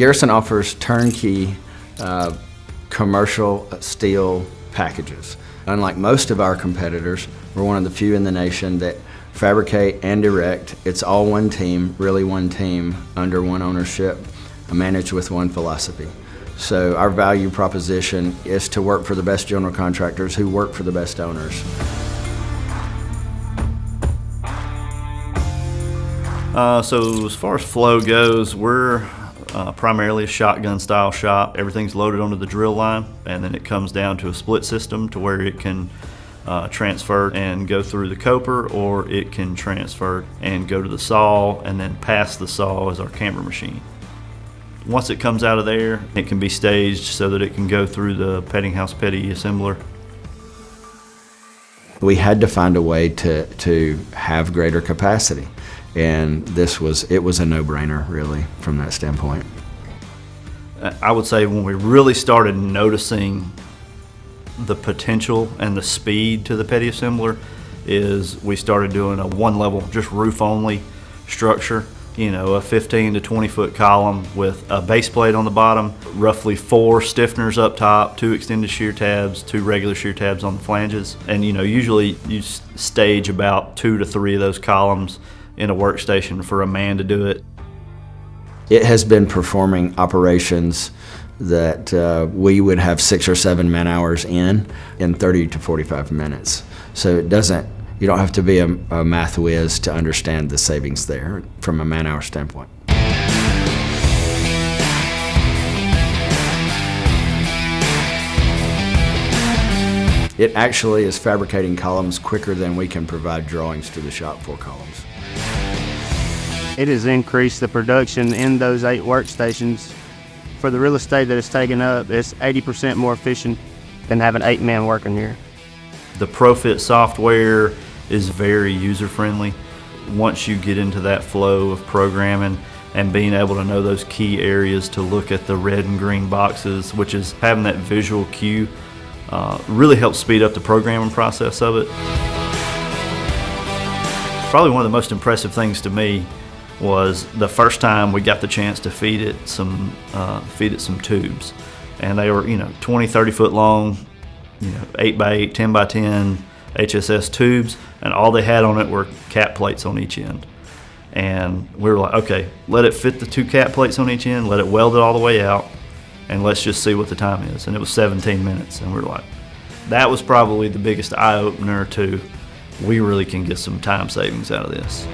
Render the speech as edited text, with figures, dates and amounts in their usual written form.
Garrison offers turnkey commercial steel packages. Unlike most of our competitors, we're one of the few in the nation that fabricate and erect. It's all one team, really one team, under one ownership, managed with one philosophy. So our value proposition is to work for the best general contractors who work for the best owners. So as far as flow goes, we're primarily a shotgun style shop. Everything's loaded onto the drill line, and then it comes down to a split system to where it can transfer and go through the coper, or it can transfer and go to the saw, and then past the saw is our camber machine. Once it comes out of there, it can be staged so that it can go through the peddinghaus petty assembler. We had to find a way to have greater capacity, and it was a no-brainer, really, from that standpoint. I would say when we really started noticing the potential and the speed to the petty assembler is we started doing a one-level, just roof-only structure. You know, a 15 to 20 foot column with a base plate on the bottom, roughly 4 stiffeners up top, 2 extended shear tabs, 2 regular shear tabs on the flanges. And you know, usually you stage about 2 to 3 of those columns in a workstation for a man to do it. It has been performing operations that we would have 6 or 7 man hours in 30 to 45 minutes. So you don't have to be a math whiz to understand the savings there from a man hour standpoint. It actually is fabricating columns quicker than we can provide drawings to the shop for columns. It has increased the production in those 8 workstations. For the real estate that it's taken up, it's 80% more efficient than having 8 men working here. The ProFit software is very user-friendly. Once you get into that flow of programming and being able to know those key areas to look at the red and green boxes, which is having that visual cue, really helps speed up the programming process of it. Probably one of the most impressive things to me was the first time we got the chance to feed it some tubes, and they were 20, 30 foot long, 8 by 8, 10 by 10 HSS tubes, and all they had on it were cap plates on each end. And we were like, okay, let it fit the 2 cap plates on each end, let it weld it all the way out, and let's just see what the time is. And it was 17 minutes, and we were like, that was probably the biggest eye-opener to, we really can get some time savings out of this.